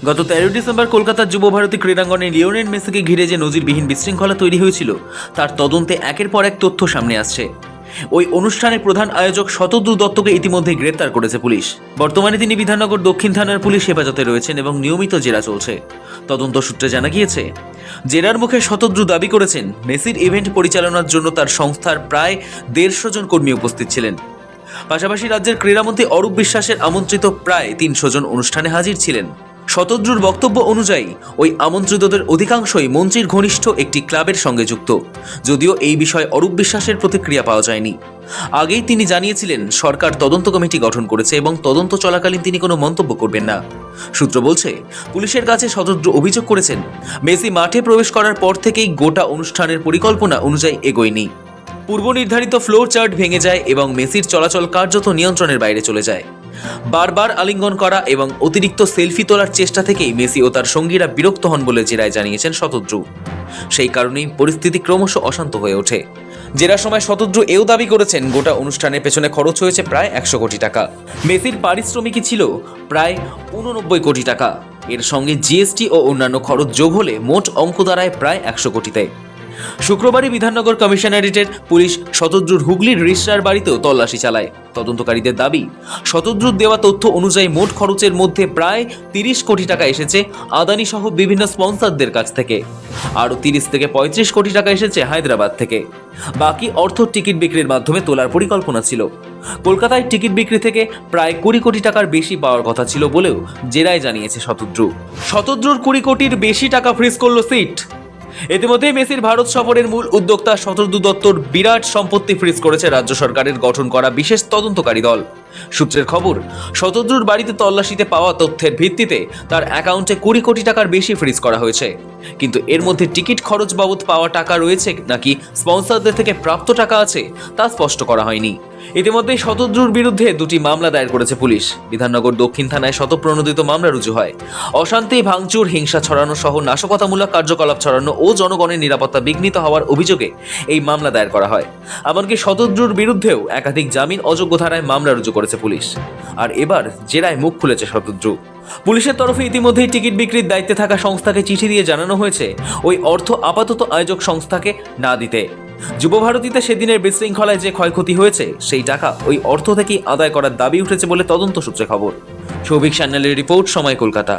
গত 13 ডিসেম্বর কলকাতার যুবভারতী ক্রীড়াঙ্গনে লিওনেল মেসিকে ঘিরে যে নজিরবিহীন বিশৃঙ্খলা তৈরি হয়েছিল তার তদন্তে একের পর এক তথ্য সামনে আসছে। ওই অনুষ্ঠানের প্রধান আয়োজক শতদ্রু দত্তকে ইতিমধ্যে গ্রেপ্তার করেছে পুলিশ। বর্তমানে তিনি বিধাননগর দক্ষিণ থানার পুলিশ হেফাজতে রয়েছেন এবং নিয়মিত জেরা চলছে। তদন্ত সূত্রে জানা গিয়েছে, জেরার মুখে শতদ্রু দাবি করেছেন মেসির ইভেন্ট পরিচালনার জন্য তার সংস্থার প্রায় 150 জন কর্মী উপস্থিত ছিলেন। পাশাপাশি রাজ্যের ক্রীড়ামন্ত্রী অরূপ বিশ্বাসের আমন্ত্রিত প্রায় 300 জন অনুষ্ঠানে হাজির ছিলেন। শতদ্রুর বক্তব্য অনুযায়ী ওই আমন্ত্রিতদের অধিকাংশই মন্ত্রীর ঘনিষ্ঠ একটি ক্লাবের সঙ্গে যুক্ত, যদিও এই বিষয়ে অরূপ বিশ্বাসের প্রতিক্রিয়া পাওয়া যায়নি। আগেই তিনি জানিয়েছিলেন সরকার তদন্ত কমিটি গঠন করেছে এবং তদন্ত চলাকালীন তিনি কোনো মন্তব্য করবেন না। সূত্র বলছে, পুলিশের কাছে শতদ্রু অভিযোগ করেছেন মেসি মাঠে প্রবেশ করার পর থেকেই গোটা অনুষ্ঠানের পরিকল্পনা অনুযায়ী এগোয়নি। পূর্ব নির্ধারিত ফ্লোর চার্ট ভেঙে যায় এবং মেসির চলাচল কার্যত নিয়ন্ত্রণের বাইরে চলে যায়। বারবার আলিঙ্গন করা এবং অতিরিক্ত সেলফি তোলার চেষ্টা থেকেই মেসি ও তার সঙ্গীরা বিরক্ত হন বলে জেরায় জানিয়েছেন শতদ্রু। সেই কারণেই পরিস্থিতি ক্রমশ অশান্ত হয়ে ওঠে। জেরার সময় শতদ্রু এও দাবি করেছেন গোটা অনুষ্ঠানের পেছনে খরচ হয়েছে প্রায় 100 কোটি টাকা। মেসির পারিশ্রমিকই ছিল প্রায় 89 কোটি টাকা। এর সঙ্গে জিএসটি ও অন্যান্য খরচ যোগ হলে মোট অঙ্ক দাঁড়ায় প্রায় 100 কোটিতে। শুক্রবারই বিধাননগর কমিশনারেটের পুলিশ শতদ্রুর হুগলির রিসরার বাড়িতেও তল্লাশি চালায়। তদন্তকারীদের দাবি, শতদ্রুর দেওয়া তথ্য অনুযায়ী মোট খরচের মধ্যে প্রায় 30 কোটি টাকা এসেছে আদানি সহ বিভিন্ন স্পন্সরদের কাছ থেকে। আরও 30 থেকে 35 কোটি টাকা এসেছে হায়দ্রাবাদ থেকে। বাকি অর্থ টিকিট বিক্রির মাধ্যমে তোলার পরিকল্পনা ছিল। কলকাতায় টিকিট বিক্রি থেকে প্রায় 20 কোটি টাকার বেশি পাওয়ার কথা ছিল বলেও জেরায় জানিয়েছে শতদ্রু। শতদ্রুর 20 কোটির বেশি টাকা ফ্রিজ করল সিট। ইতিমধ্যে মেসির ভারত সফরের মূল উদ্যোক্তা শতদ্রু দত্তর বিরাট সম্পত্তি ফ্রিজ করেছে রাজ্য সরকারের গঠন করা বিশেষ তদন্তকারী দল। সূত্রের খবর, শতদ্রুর বাড়িতে তল্লাশিতে পাওয়া তথ্যের ভিত্তিতে তার অ্যাকাউন্টে 20 কোটি টাকার বেশি ফ্রিজ করা হয়েছে। কিন্তু এর মধ্যে টিকিট খরচ বাবদ পাওয়া টাকা রয়েছে নাকি স্পন্সরদের থেকে প্রাপ্ত টাকা আছে তা স্পষ্ট করা হয়নি। ইতিমধ্যেই শতদ্রুর বিরুদ্ধে 2টি মামলা দায়ের করেছে পুলিশ। বিধাননগর দক্ষিণ থানায় শতপ্রণোদিত মামলা রুজু হয়। অশান্তি, ভাঙচুর, হিংসা ছড়ানো সহ নাশকতামূলক কার্যকলাপ ছড়ানো ও জনগণের নিরাপত্তা বিঘ্নিত হওয়ার অভিযোগে এই মামলা দায়ের করা হয়। এমনকি শতদ্রুর বিরুদ্ধেও একাধিক জামিন অযোগ্য ধারায় মামলা রুজু করেছে পুলিশ। আর এবার জেরায় মুখ খুলেছে শতদ্রু। পুলিশের তরফে ইতিমধ্যেই টিকিট বিক্রির দায়িত্বে থাকা সংস্থাকে চিঠি দিয়ে জানানো হয়েছে ওই অর্থ আপাতত আয়োজক সংস্থাকে না দিতে। যুবভারতীতে সেদিনের বিশৃঙ্খলায় যে ক্ষয়ক্ষতি হয়েছে সেই টাকা ওই অর্থ থেকেই আদায় করার দাবি উঠেছে বলে তদন্ত সূত্রে খবর। সৌভিক সান্যালের রিপোর্ট, সময়, কলকাতা।